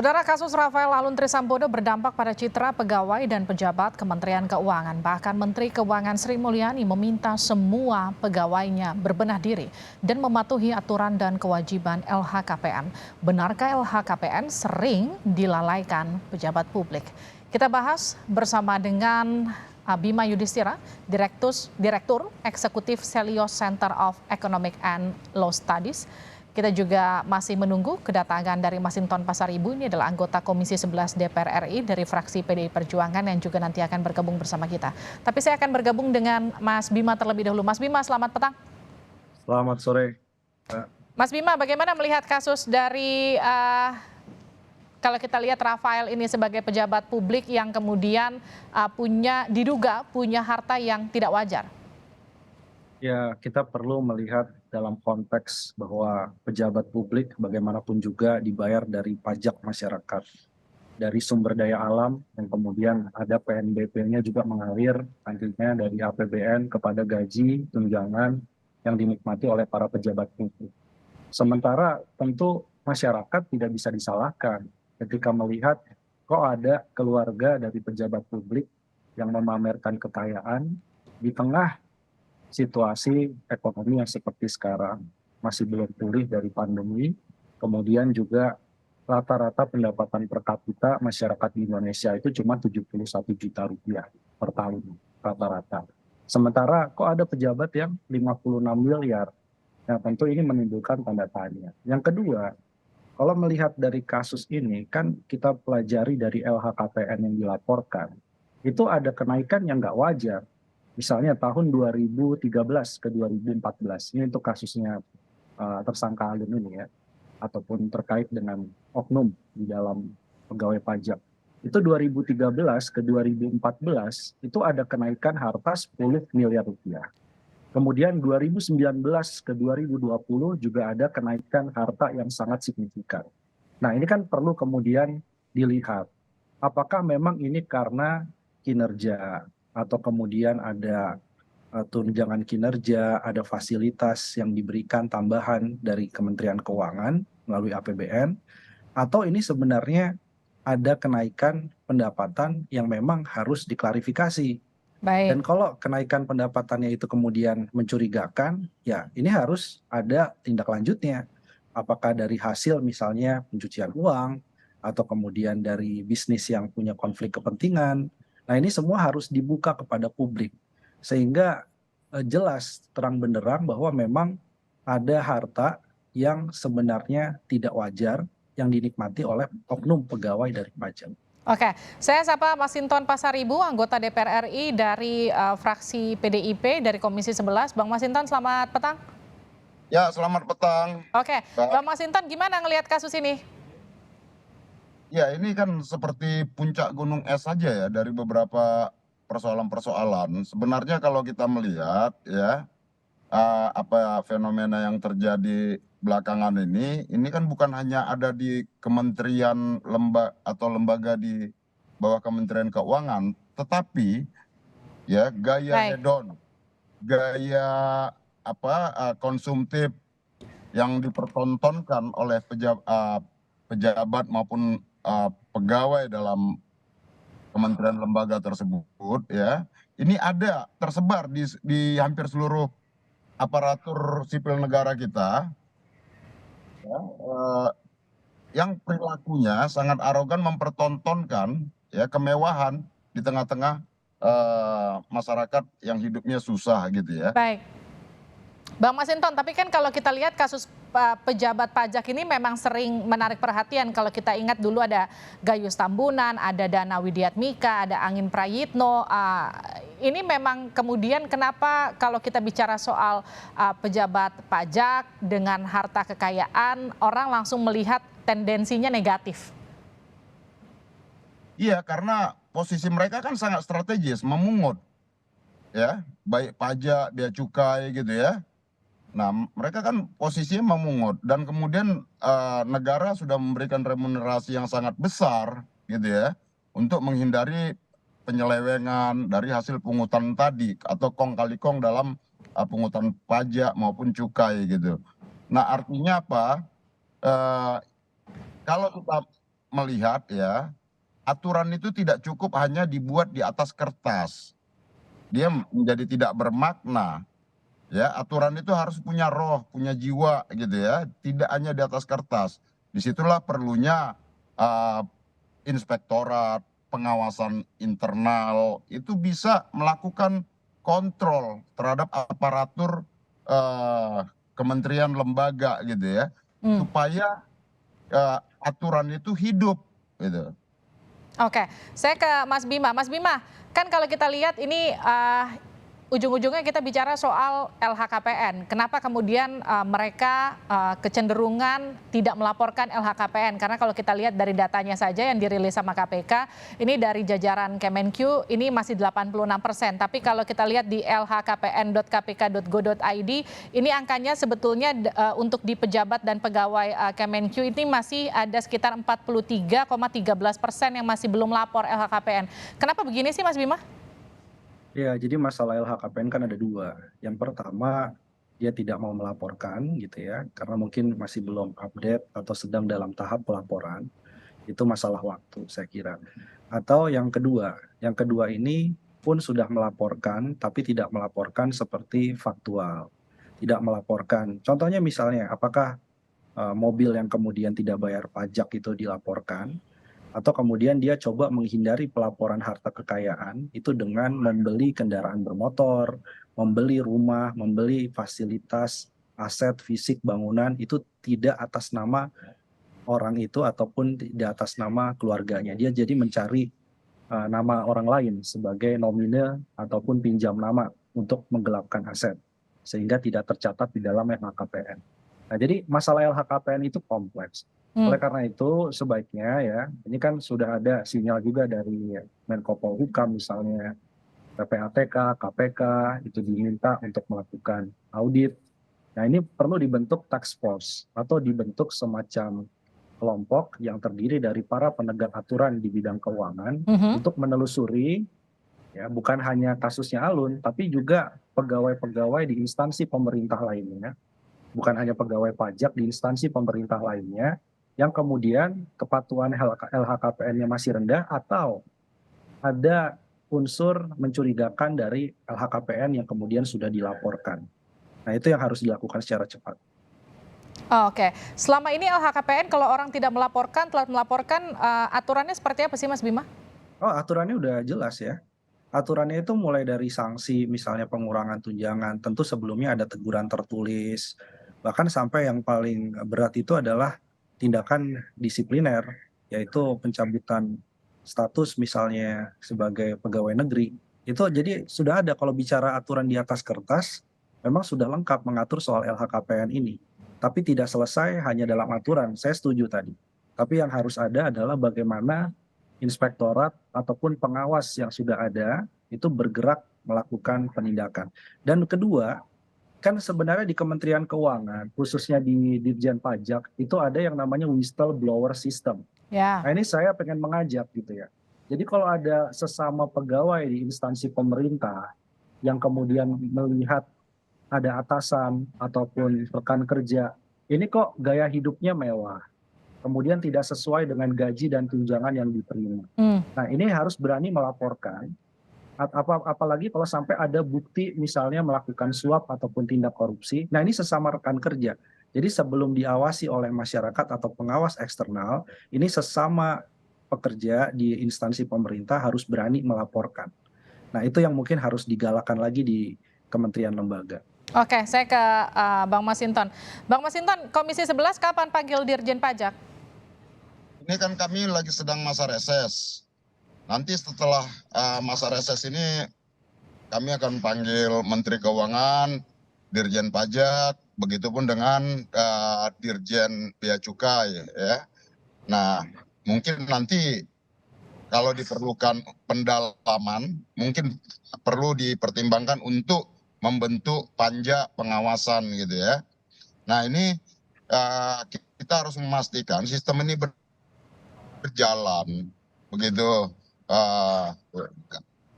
Saudara, kasus Rafael Alun Trisambodo berdampak pada citra pegawai dan pejabat Kementerian Keuangan. Bahkan Menteri Keuangan Sri Mulyani meminta semua pegawainya berbenah diri dan mematuhi aturan dan kewajiban LHKPN. Benarkah LHKPN sering dilalaikan pejabat publik? Kita bahas bersama dengan Bima Yudhistira, Direktur Eksekutif Selios Center of Economic and Law Studies. Kita juga masih menunggu kedatangan dari Masinton Pasaribu, ini adalah anggota Komisi 11 DPR RI dari fraksi PDI Perjuangan yang juga nanti akan bergabung bersama kita. Tapi saya akan bergabung dengan Mas Bima terlebih dahulu. Mas Bima, selamat petang. Selamat sore. Mas Bima, bagaimana melihat kasus dari kalau kita lihat Rafael ini sebagai pejabat publik yang kemudian diduga punya harta yang tidak wajar? Ya, kita perlu melihat dalam konteks bahwa pejabat publik bagaimanapun juga dibayar dari pajak masyarakat, dari sumber daya alam, yang kemudian ada PNBP-nya juga mengalir nantinya dari APBN kepada gaji, tunjangan yang dinikmati oleh para pejabat publik. Sementara tentu masyarakat tidak bisa disalahkan ketika melihat kok ada keluarga dari pejabat publik yang memamerkan kekayaan di tengah situasi ekonomi yang seperti sekarang, masih belum pulih dari pandemi, kemudian juga rata-rata pendapatan per kapita masyarakat di Indonesia itu cuma 71 juta rupiah per tahun rata-rata. Sementara kok ada pejabat yang 56 miliar? Nah, tentu ini menimbulkan tanda tanya. Yang kedua, kalau melihat dari kasus ini, kan kita pelajari dari LHKPN yang dilaporkan, itu ada kenaikan yang nggak wajar. Misalnya tahun 2013 ke 2014, ini untuk kasusnya tersangka Alun ini ya, ataupun terkait dengan oknum di dalam pegawai pajak. Itu 2013 ke 2014 itu ada kenaikan harta 10 miliar rupiah. Kemudian 2019 ke 2020 juga ada kenaikan harta yang sangat signifikan. Nah, ini kan perlu kemudian dilihat apakah memang ini karena kinerja atau kemudian ada tunjangan kinerja, ada fasilitas yang diberikan tambahan dari Kementerian Keuangan melalui APBN, atau ini sebenarnya ada kenaikan pendapatan yang memang harus diklarifikasi. Baik. Dan kalau kenaikan pendapatannya itu kemudian mencurigakan, ya ini harus ada tindak lanjutnya. Apakah dari hasil misalnya pencucian uang, atau kemudian dari bisnis yang punya konflik kepentingan. Nah, ini semua harus dibuka kepada publik. Sehingga jelas terang benderang bahwa memang ada harta yang sebenarnya tidak wajar yang dinikmati oleh oknum pegawai dari pajak. Oke, saya sapa Masinton Pasaribu, anggota DPR RI dari fraksi PDIP dari Komisi 11. Bang Masinton, selamat petang. Ya, selamat petang. Oke, Mbak. Bang Masinton, gimana ngelihat kasus ini? Ya, ini kan seperti puncak gunung es saja ya dari beberapa persoalan-persoalan. Sebenarnya kalau kita melihat ya apa fenomena yang terjadi belakangan ini kan bukan hanya ada di kementerian atau lembaga di bawah Kementerian Keuangan, tetapi ya gaya Baik. hedon, gaya konsumtif yang dipertontonkan oleh pejabat maupun pegawai dalam kementerian lembaga tersebut ya, ini ada tersebar di hampir seluruh aparatur sipil negara kita ya, yang perilakunya sangat arogan mempertontonkan ya kemewahan di tengah-tengah masyarakat yang hidupnya susah gitu ya. Baik. Bang Masinton, tapi kan kalau kita lihat kasus pejabat pajak ini memang sering menarik perhatian. Kalau kita ingat dulu ada Gayus Tambunan, ada Dana Widiatmika, ada Angin Prayitno. Ini memang kemudian kenapa kalau kita bicara soal pejabat pajak dengan harta kekayaan, orang langsung melihat tendensinya negatif. Iya, karena posisi mereka kan sangat strategis, memungut ya, baik pajak, bea cukai gitu ya. Nah, mereka kan posisinya memungut dan kemudian negara sudah memberikan remunerasi yang sangat besar gitu ya untuk menghindari penyelewengan dari hasil pungutan tadi atau kong kali kong dalam pungutan pajak maupun cukai gitu. Nah, artinya apa? Kalau kita melihat ya, aturan itu tidak cukup hanya dibuat di atas kertas. Dia menjadi tidak bermakna. Ya, aturan itu harus punya roh, punya jiwa gitu ya, tidak hanya di atas kertas. Disitulah perlunya uh, inspektorat, pengawasan internal itu bisa melakukan kontrol terhadap aparatur kementerian lembaga gitu ya, Hmm. supaya aturan itu hidup gitu. Oke, saya ke Mas Bima. Mas Bima, kan kalau kita lihat ini ujung-ujungnya kita bicara soal LHKPN. Kenapa kemudian mereka kecenderungan tidak melaporkan LHKPN? Karena kalau kita lihat dari datanya saja yang dirilis sama KPK, ini dari jajaran Kemenq ini masih 86%. Tapi kalau kita lihat di lhkpn.kpk.go.id, ini angkanya sebetulnya untuk di pejabat dan pegawai Kemenq ini masih ada sekitar 43,13% yang masih belum lapor LHKPN. Kenapa begini sih Mas Bima? Ya, jadi masalah LHKPN kan ada dua. Yang pertama, dia tidak mau melaporkan gitu ya, karena mungkin masih belum update atau sedang dalam tahap pelaporan. Itu masalah waktu saya kira. Atau yang kedua ini pun sudah melaporkan, tapi tidak melaporkan seperti faktual. Tidak melaporkan. Contohnya misalnya, apakah mobil yang kemudian tidak bayar pajak itu dilaporkan? Atau kemudian dia coba menghindari pelaporan harta kekayaan itu dengan membeli kendaraan bermotor, membeli rumah, membeli fasilitas, aset fisik bangunan itu tidak atas nama orang itu ataupun di atas nama keluarganya. Dia jadi mencari nama orang lain sebagai nomine ataupun pinjam nama untuk menggelapkan aset sehingga tidak tercatat di dalam LHKPN. Nah, jadi masalah LHKPN itu kompleks. Oleh karena itu sebaiknya ya, ini kan sudah ada sinyal juga dari Menko Polhukam misalnya, PPATK, KPK itu diminta untuk melakukan audit. Nah, ini perlu dibentuk task force atau dibentuk semacam kelompok yang terdiri dari para penegak aturan di bidang keuangan untuk menelusuri ya bukan hanya kasusnya Alun tapi juga pegawai-pegawai di instansi pemerintah lainnya, bukan hanya pegawai pajak di instansi pemerintah lainnya yang kemudian kepatuhan LHKPN-nya masih rendah atau ada unsur mencurigakan dari LHKPN yang kemudian sudah dilaporkan. Nah, itu yang harus dilakukan secara cepat. Oke, selama ini LHKPN kalau orang tidak melaporkan, telat melaporkan, aturannya seperti apa sih Mas Bima? Oh, aturannya udah jelas ya. Aturannya itu mulai dari sanksi misalnya pengurangan tunjangan, tentu sebelumnya ada teguran tertulis, bahkan sampai yang paling berat itu adalah tindakan disipliner, yaitu pencabutan status misalnya sebagai pegawai negeri. Itu jadi sudah ada kalau bicara aturan di atas kertas, memang sudah lengkap mengatur soal LHKPN ini. Tapi tidak selesai hanya dalam aturan, saya setuju tadi. Tapi yang harus ada adalah bagaimana inspektorat ataupun pengawas yang sudah ada itu bergerak melakukan penindakan. Dan kedua, kan sebenarnya di Kementerian Keuangan, khususnya di Ditjen Pajak, itu ada yang namanya whistleblower system. Ya. Nah, ini saya pengen mengajak gitu ya. Jadi kalau ada sesama pegawai di instansi pemerintah yang kemudian melihat ada atasan ataupun rekan kerja, ini kok gaya hidupnya mewah, kemudian tidak sesuai dengan gaji dan tunjangan yang diterima. Nah, ini harus berani melaporkan, apalagi kalau sampai ada bukti misalnya melakukan suap ataupun tindak korupsi. Nah, ini sesama rekan kerja. Jadi sebelum diawasi oleh masyarakat atau pengawas eksternal, ini sesama pekerja di instansi pemerintah harus berani melaporkan. Nah, itu yang mungkin harus digalakan lagi di kementerian lembaga. Oke, saya ke Bang Masinton. Bang Masinton, Komisi 11 kapan panggil Dirjen Pajak? Ini kan kami lagi sedang masa reses. Nanti setelah masa reses ini kami akan panggil Menteri Keuangan, Dirjen Pajak, begitupun dengan Dirjen Bea Cukai ya. Nah, mungkin nanti kalau diperlukan pendalaman, mungkin perlu dipertimbangkan untuk membentuk panja pengawasan gitu ya. Nah, ini kita harus memastikan sistem ini berjalan begitu.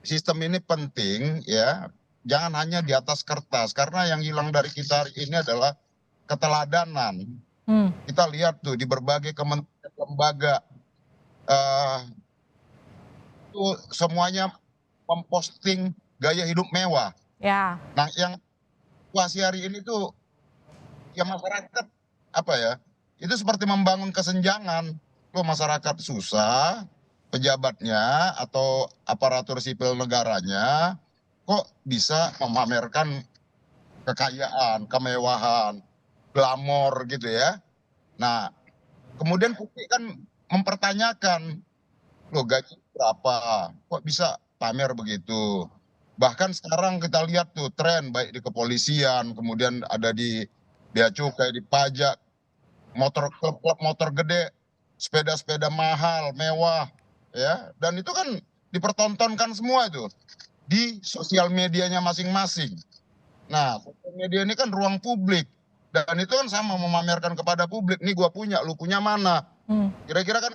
Sistem ini penting ya, jangan hanya di atas kertas karena yang hilang dari kita hari ini adalah keteladanan. Kita lihat tuh di berbagai kementerian lembaga eh, itu semuanya memposting gaya hidup mewah. Ya, Nah, yang situasi hari ini tuh ya masyarakat apa ya? Itu seperti membangun kesenjangan. Loh, masyarakat susah, pejabatnya atau aparatur sipil negaranya kok bisa memamerkan kekayaan, kemewahan, glamor gitu ya. Nah, kemudian publik kan mempertanyakan, loh gaji berapa? Kok bisa pamer begitu? Bahkan sekarang kita lihat tuh tren baik di kepolisian, kemudian ada di bea cukai, di pajak, motor klub-klub motor gede, sepeda-sepeda mahal, mewah, ya. Dan itu kan dipertontonkan semua itu di sosial medianya masing-masing. Nah, sosial media ini kan ruang publik dan itu kan sama memamerkan kepada publik, nih gua punya, lu punya mana? hmm, Kira-kira kan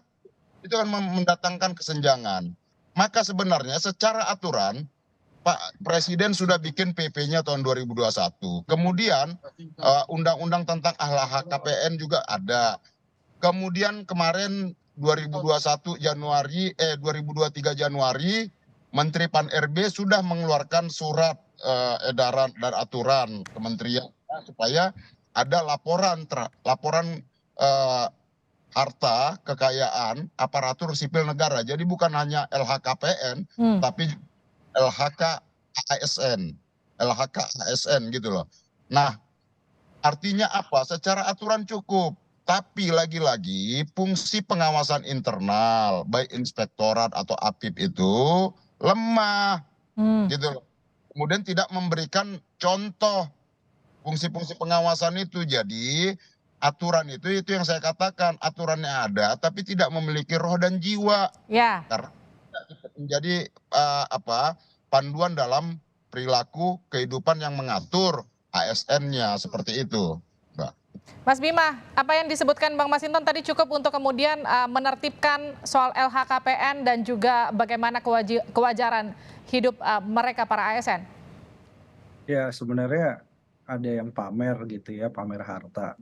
itu kan mendatangkan kesenjangan. Maka sebenarnya secara aturan Pak Presiden sudah bikin PP-nya tahun 2021. Kemudian undang-undang tentang LHKPN juga ada. Kemudian kemarin 2021 Januari 2023 Januari Menteri Pan-RB sudah mengeluarkan surat edaran dan aturan kementerian supaya ada laporan eh, harta kekayaan aparatur sipil negara. Jadi bukan hanya LHKPN hmm. tapi LHK ASN, LHK ASN gitu loh. Nah, artinya apa? Secara aturan cukup, tapi lagi-lagi fungsi pengawasan internal, baik inspektorat atau APIP itu lemah Hmm. gitu loh. Kemudian tidak memberikan contoh fungsi-fungsi pengawasan itu. Jadi aturan itu yang saya katakan, aturannya ada tapi tidak memiliki roh dan jiwa Ya. karena tidak menjadi panduan dalam perilaku kehidupan yang mengatur ASN-nya seperti itu, Mbak. Mas Bima, apa yang disebutkan Bang Masinton tadi cukup untuk kemudian menertibkan soal LHKPN dan juga bagaimana kewajaran hidup mereka para ASN? Ya, sebenarnya ada yang pamer gitu ya, pamer harta.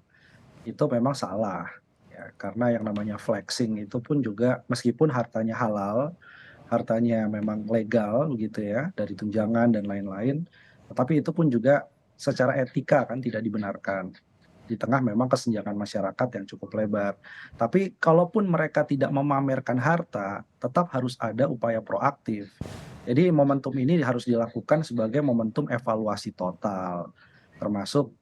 Itu memang salah. Ya, karena yang namanya flexing itu pun juga meskipun hartanya halal, hartanya memang legal gitu ya, dari tunjangan dan lain-lain, tetapi itu pun juga secara etika kan tidak dibenarkan. Di tengah memang kesenjangan masyarakat yang cukup lebar. Tapi kalaupun mereka tidak memamerkan harta, tetap harus ada upaya proaktif. Jadi momentum ini harus dilakukan sebagai momentum evaluasi total, termasuk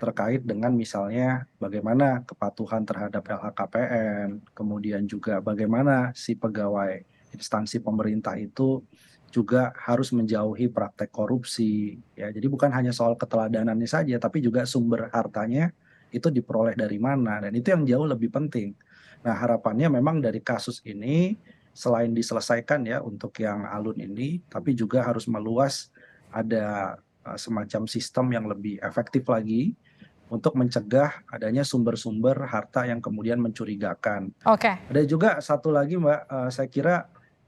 terkait dengan misalnya bagaimana kepatuhan terhadap LHKPN, kemudian juga bagaimana si pegawai instansi pemerintah itu juga harus menjauhi praktek korupsi. Ya, jadi bukan hanya soal keteladanannya saja, tapi juga sumber hartanya itu diperoleh dari mana, dan itu yang jauh lebih penting. Nah, harapannya memang dari kasus ini selain diselesaikan ya untuk yang Alun ini, tapi juga harus meluas, ada semacam sistem yang lebih efektif lagi untuk mencegah adanya sumber-sumber harta yang kemudian mencurigakan. Oke. Ada juga satu lagi Mbak, saya kira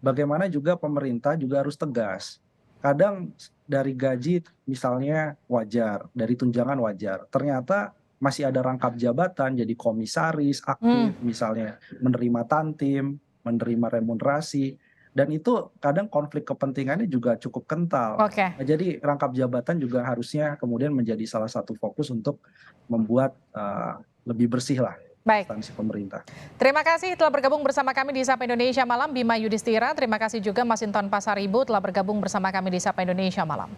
bagaimana juga pemerintah juga harus tegas. Kadang dari gaji misalnya wajar, dari tunjangan wajar, ternyata masih ada rangkap jabatan jadi komisaris aktif misalnya, menerima tantim, menerima remunerasi, dan itu kadang konflik kepentingannya juga cukup kental. Oke. Nah, jadi rangkap jabatan juga harusnya kemudian menjadi salah satu fokus untuk membuat lebih bersih lah Baik. instansi pemerintah. Terima kasih telah bergabung bersama kami di Sapa Indonesia Malam, Bima Yudhistira. Terima kasih juga Masinton Pasaribu telah bergabung bersama kami di Sapa Indonesia Malam.